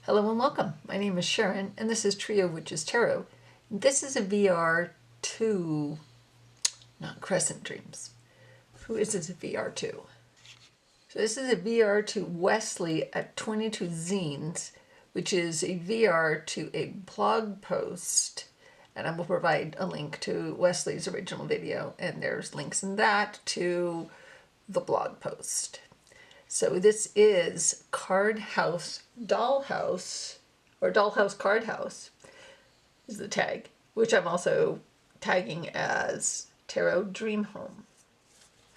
Hello and welcome. My name is Sharon and this is Trio.of.Witches Tarot. This is a VR to, not Crescent Dreams. Who is this a VR to? So this is a VR to Wesley at 22 Zines, which is a VR to a blog post. And I will provide a link to Wesley's original video, and there's links in that to the blog post. So this is Card House Dollhouse, or Dollhouse Card House is the tag, which I'm also tagging as Tarot Dream Home.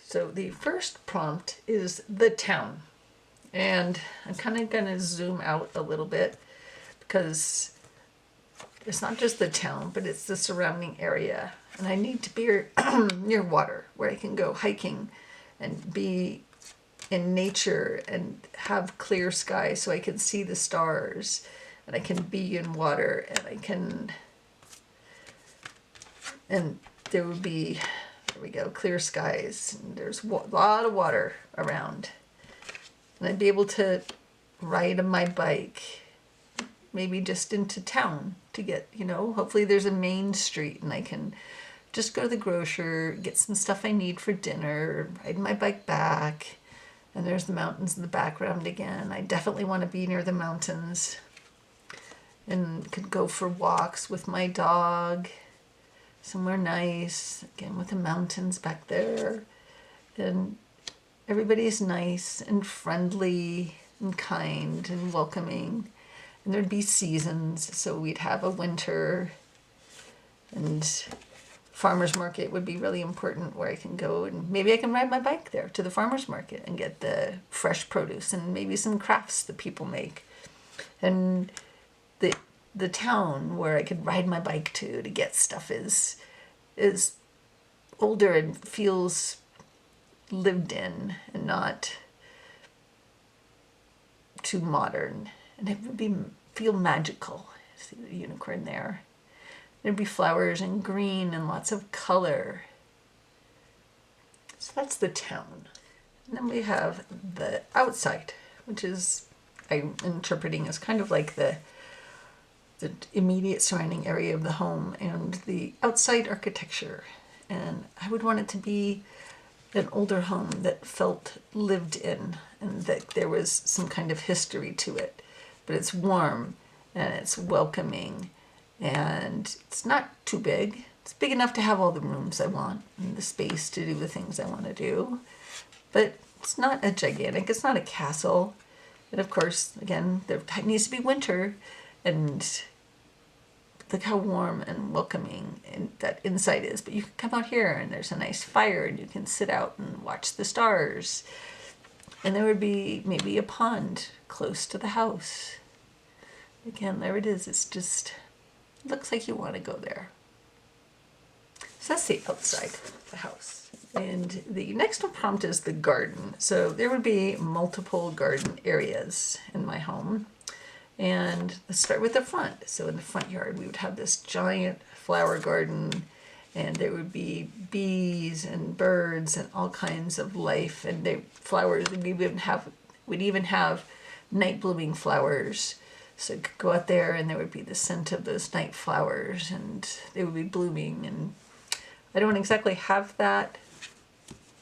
So the first prompt is the town. And I'm kind of going to zoom out a little bit because it's not just the town, but it's the surrounding area. And I need to be near water where I can go hiking and be in nature and have clear sky so I can see the stars, and I can be in water, and there would be, there we go, clear skies, and there's a lot of water around, and I'd be able to ride on my bike maybe just into town to get, hopefully there's a main street and I can just go to the grocer, get some stuff I need for dinner, ride my bike back. And there's the mountains in the background again. I definitely want to be near the mountains and could go for walks with my dog somewhere nice, again with the mountains back there. And everybody's nice and friendly and kind and welcoming. And there'd be seasons, so we'd have a winter, and farmer's market would be really important where I can go, and maybe I can ride my bike there to the farmer's market and get the fresh produce and maybe some crafts that people make. And the town where I could ride my bike to get stuff is older and feels lived in and not too modern. And it would feel magical. See the unicorn there. There'd be flowers and green and lots of color. So that's the town. And then we have the outside, which is, I'm interpreting as kind of like the immediate surrounding area of the home and the outside architecture. And I would want it to be an older home that felt lived in and that there was some kind of history to it. But it's warm and it's welcoming. And it's not too big. It's big enough to have all the rooms I want and the space to do the things I want to do. But it's not a gigantic, it's not a castle. And of course, again, there needs to be winter. And look how warm and welcoming that inside is. But you can come out here and there's a nice fire and you can sit out and watch the stars. And there would be maybe a pond close to the house. Again, there it is. It's just, looks like you want to go there. So that's the outside of the house. And the next prompt is the garden. So there would be multiple garden areas in my home. And let's start with the front. So in the front yard, we would have this giant flower garden, and there would be bees and birds and all kinds of life. And the flowers, we'd even have night blooming flowers. So you could go out there and there would be the scent of those night flowers and they would be blooming. And I don't exactly have that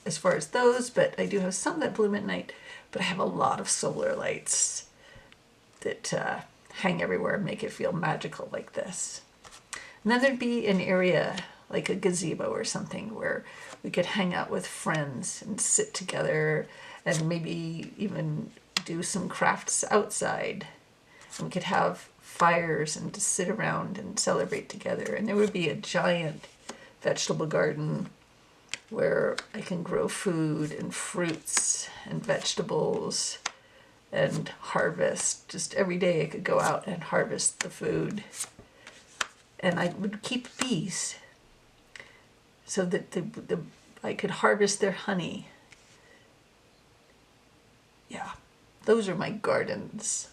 as far as those, but I do have some that bloom at night. But I have a lot of solar lights that hang everywhere and make it feel magical like this. And then there'd be an area like a gazebo or something where we could hang out with friends and sit together and maybe even do some crafts outside. And we could have fires and just sit around and celebrate together. And there would be a giant vegetable garden where I can grow food and fruits and vegetables and harvest. Just every day I could go out and harvest the food. And I would keep bees so that I could harvest their honey. Yeah, those are my gardens.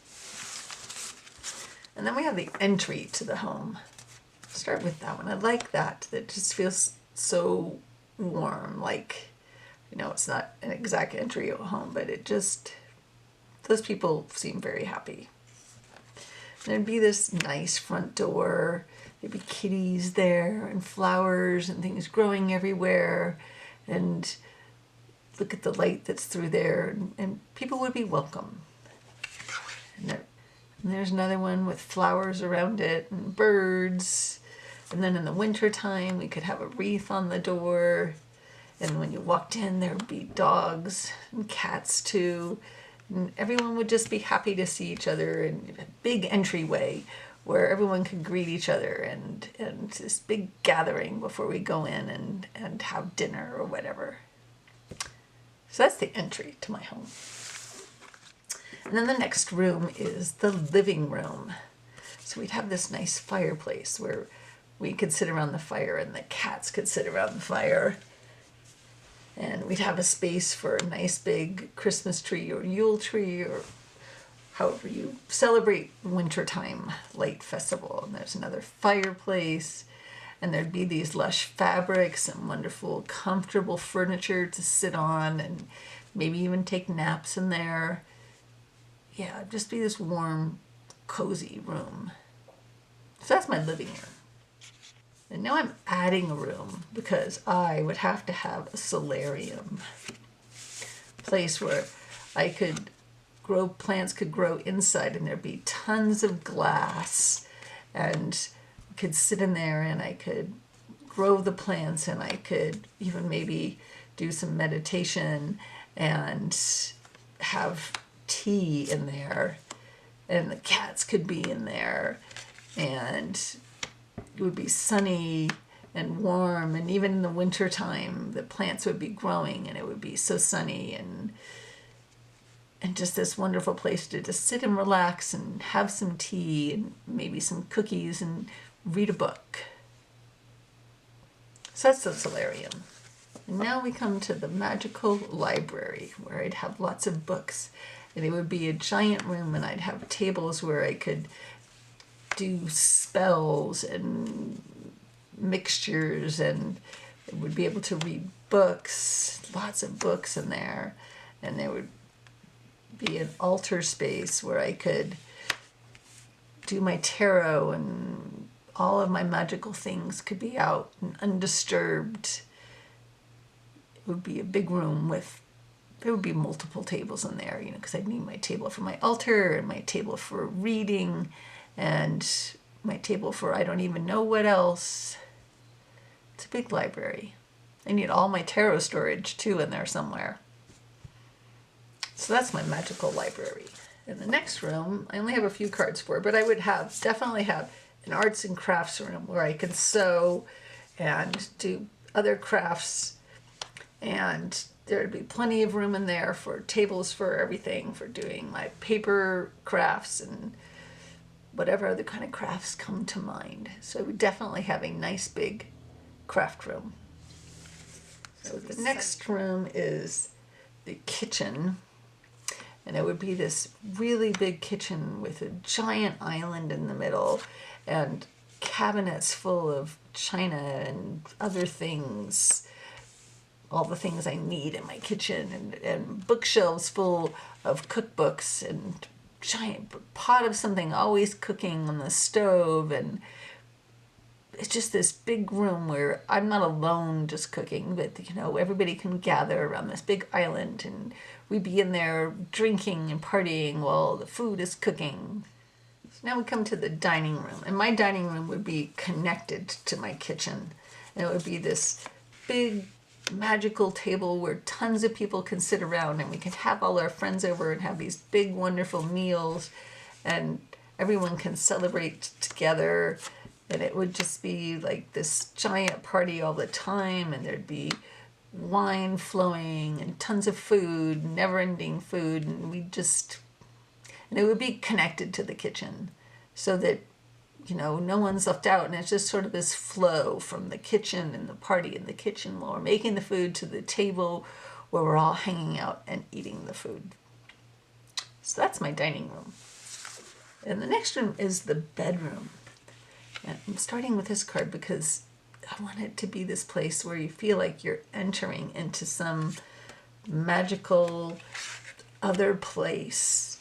And then we have the entry to the home. Start with that one. I like that. That just feels so warm. Like, it's not an exact entry to a home, but it just, those people seem very happy. There'd be this nice front door. There'd be kitties there and flowers and things growing everywhere. And look at the light that's through there. And people would be welcome. And there's another one with flowers around it and birds. And then in the winter time, we could have a wreath on the door. And when you walked in, there would be dogs and cats too. And everyone would just be happy to see each other, and a big entryway where everyone could greet each other, and this big gathering before we go in and have dinner or whatever. So that's the entry to my home. And then the next room is the living room. So we'd have this nice fireplace where we could sit around the fire and the cats could sit around the fire. And we'd have a space for a nice big Christmas tree or Yule tree or however you celebrate wintertime light festival. And there's another fireplace. And there'd be these lush fabrics and wonderful, comfortable furniture to sit on and maybe even take naps in there. Yeah, it'd just be this warm, cozy room. So that's my living room. And now I'm adding a room because I would have to have a solarium. Place where I could grow, plants could grow inside, and there'd be tons of glass, and I could sit in there and I could grow the plants, and I could even maybe do some meditation and have tea in there, and the cats could be in there, and it would be sunny and warm, and even in the winter time the plants would be growing and it would be so sunny, and just this wonderful place to just sit and relax and have some tea and maybe some cookies and read a book. So that's the solarium. And now we come to the magical library, where I'd have lots of books, and it would be a giant room, and I'd have tables where I could do spells and mixtures, and I would be able to read books, lots of books in there. And there would be an altar space where I could do my tarot, and all of my magical things could be out and undisturbed. It would be a big room with, there would be multiple tables in there, because I'd need my table for my altar and my table for reading and my table for I don't even know what else. It's a big library. I need all my tarot storage too in there somewhere. So that's my magical library. In the next room, I only have a few cards for, but I would definitely have an arts and crafts room where I could sew and do other crafts, and there'd be plenty of room in there for tables for everything, for doing my paper crafts and whatever other kind of crafts come to mind. So I would definitely have a nice big craft room. So the next room is the kitchen, and it would be this really big kitchen with a giant island in the middle and cabinets full of china and other things, all the things I need in my kitchen, and bookshelves full of cookbooks, and giant pot of something always cooking on the stove. And it's just this big room where I'm not alone just cooking, but everybody can gather around this big island, and we'd be in there drinking and partying while the food is cooking. So now we come to the dining room, and my dining room would be connected to my kitchen, and it would be this big magical table where tons of people can sit around, and we can have all our friends over and have these big wonderful meals, and everyone can celebrate together, and it would just be like this giant party all the time, and there'd be wine flowing and tons of food, never-ending food, and it would be connected to the kitchen so that no one's left out, and it's just sort of this flow from the kitchen and the party in the kitchen while we're making the food to the table where we're all hanging out and eating the food. So that's my dining room. And the next room is the bedroom. And I'm starting with this card because I want it to be this place where you feel like you're entering into some magical other place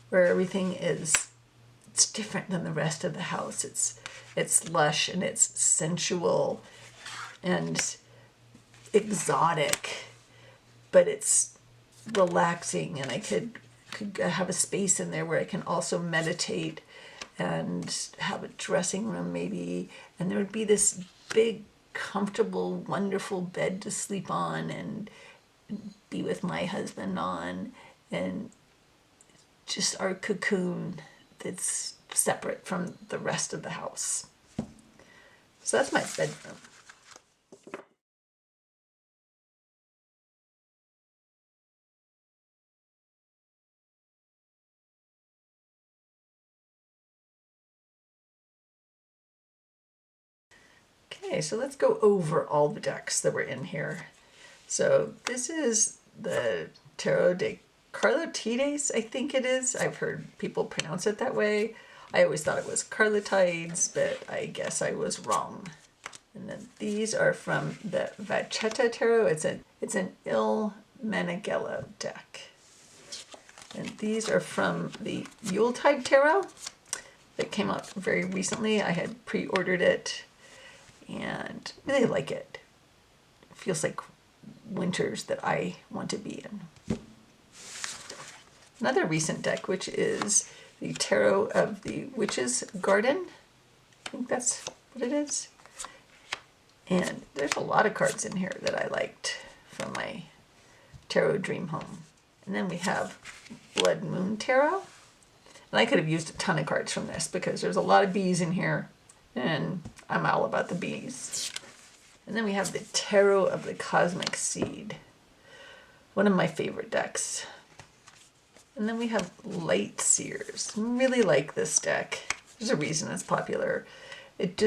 where everything is it's different than the rest of the house. It's lush and it's sensual and exotic, but it's relaxing, and I could have a space in there where I can also meditate and have a dressing room maybe, and there would be this big, comfortable, wonderful bed to sleep on and be with my husband on, and just our cocoon that's separate from the rest of the house. So that's my bedroom. Okay, so let's go over all the decks that were in here. So this is the Tarot de Carlotides, I think it is. I've heard people pronounce it that way. I always thought it was Carlotides, but I guess I was wrong. And then these are from the Vachetta Tarot. It's an Il Meneghello deck. And these are from the Yuletide Tarot that came out very recently. I had pre-ordered it and really like it. It feels like winters that I want to be in. Another recent deck, which is the Trio.of.Witches Garden. I think that's what it is. And there's a lot of cards in here that I liked from my Tarot Dream Home. And then we have Blood Moon Tarot. And I could have used a ton of cards from this because there's a lot of bees in here, and I'm all about the bees. And then we have the Tarot of the Cosmic Seed, one of my favorite decks. And then we have Light Seers. Really like this deck. There's a reason it's popular. It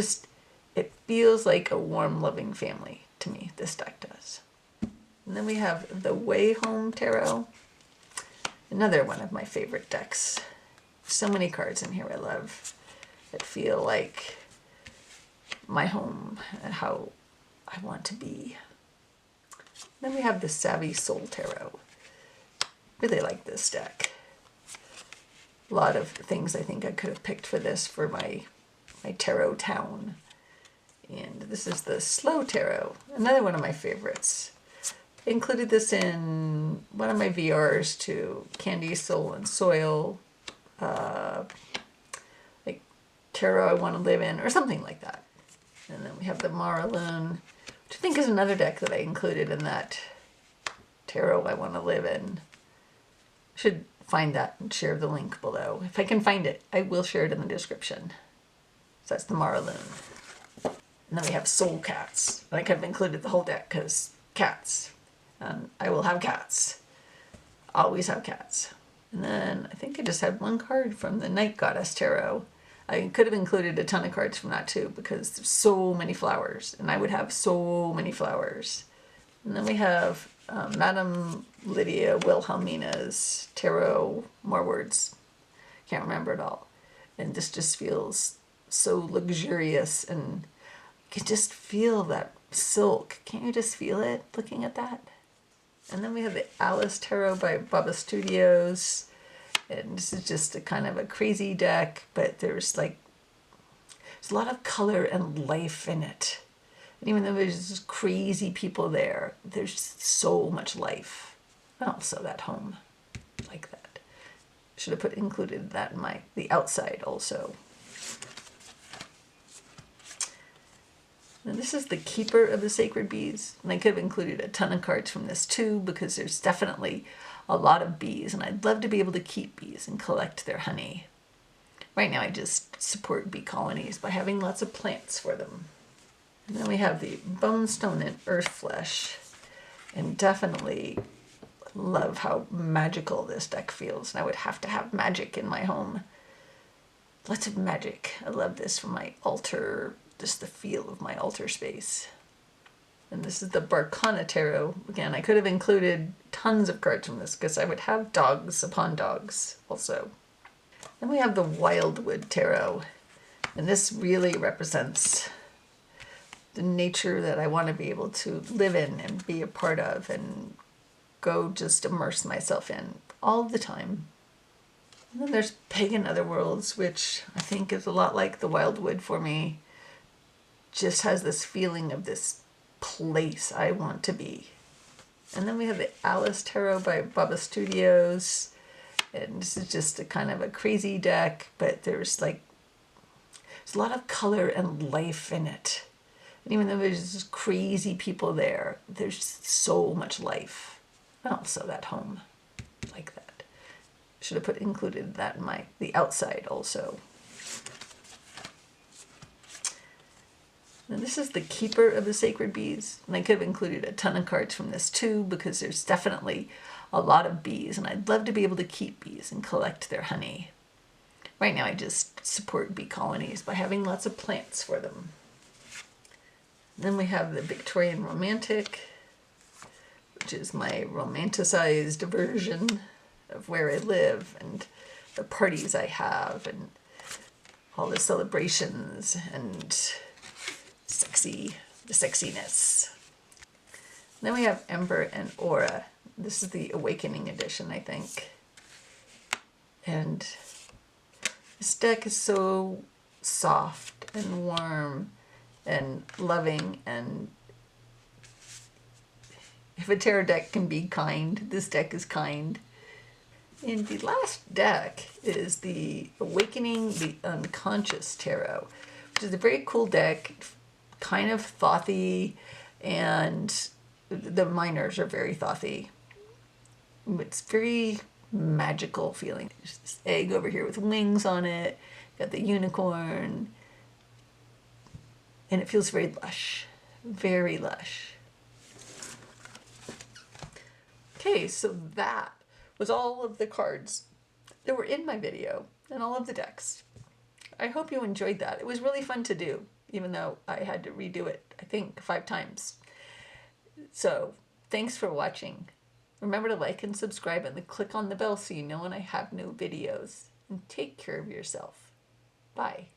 feels like a warm, loving family to me, this deck does. And then we have the Way Home Tarot, another one of my favorite decks. So many cards in here I love that feel like my home and how I want to be. Then we have the Savvy Soul Tarot. Really like this deck. A lot of things I think I could have picked for this for my tarot town. And this is the Slow Tarot, another one of my favorites. I included this in one of my VRs to Candy, Soul, and Soil, like Tarot I Want to Live In, or something like that. And then we have the Maraloon, which I think is another deck that I included in that Tarot I Want to Live In. Should find that and share the link below. If I can find it, I will share it in the description. So that's the Maraloon. And then we have Soul Cats. I could have included the whole deck because cats. And I will have cats. Always have cats. And then I think I just had one card from the Night Goddess Tarot. I could have included a ton of cards from that too because there's so many flowers. And I would have so many flowers. And then we have Madame Lydia Wilhelmina's Tarot, more words. Can't remember it all. And this just feels so luxurious, and you can just feel that silk. Can't you just feel it looking at that? And then we have the Alice Tarot by Baba Studios. And this is just a kind of a crazy deck, but there's a lot of color and life in it. And even though there's just crazy people there, there's just so much life. And also that home, like that. Should have included that in the outside also. And this is the Keeper of the Sacred Bees. And I could have included a ton of cards from this too, because there's definitely a lot of bees, and I'd love to be able to keep bees and collect their honey. Right now I just support bee colonies by having lots of plants for them. And then we have the Bone Stone and Earth Flesh, and definitely love how magical this deck feels, and I would have to have magic in my home. Lots of magic. I love this for my altar, just the feel of my altar space. And this is the Barcana Tarot. Again, I could have included tons of cards from this because I would have dogs upon dogs also. Then we have the Wildwood Tarot. And this really represents the nature that I want to be able to live in and be a part of and go just immerse myself in all the time. And then there's Pagan Otherworlds, which I think is a lot like the Wildwood for me. Just has this feeling of this place I want to be. And then we have the Alice Tarot by Baba Studios. And this is just a kind of a crazy deck, but there's a lot of color and life in it. And even though there's crazy people there, there's so much life. And also that home, like that. Should have included that in the outside also. And this is the Keeper of the Sacred Bees. And I could have included a ton of cards from this too, because there's definitely a lot of bees. And I'd love to be able to keep bees and collect their honey. Right now I just support bee colonies by having lots of plants for them. Then we have the Victorian Romantic, which is my romanticized version of where I live and the parties I have and all the celebrations and the sexiness. Then we have Ember and Aura. This is the Awakening edition, I think. And this deck is so soft and warm and loving, and if a tarot deck can be kind, this deck is kind. And the last deck is the Awakening the Unconscious Tarot, which is a very cool deck, kind of thothy, and the minors are very thothy. It's very magical feeling. There's this egg over here with wings on it, got the unicorn, and it feels very lush, very lush. Okay, so that was all of the cards that were in my video and all of the decks. I hope you enjoyed that. It was really fun to do, even though I had to redo it, I think, 5 times. So, thanks for watching. Remember to like and subscribe and click on the bell so you know when I have new videos. And take care of yourself. Bye.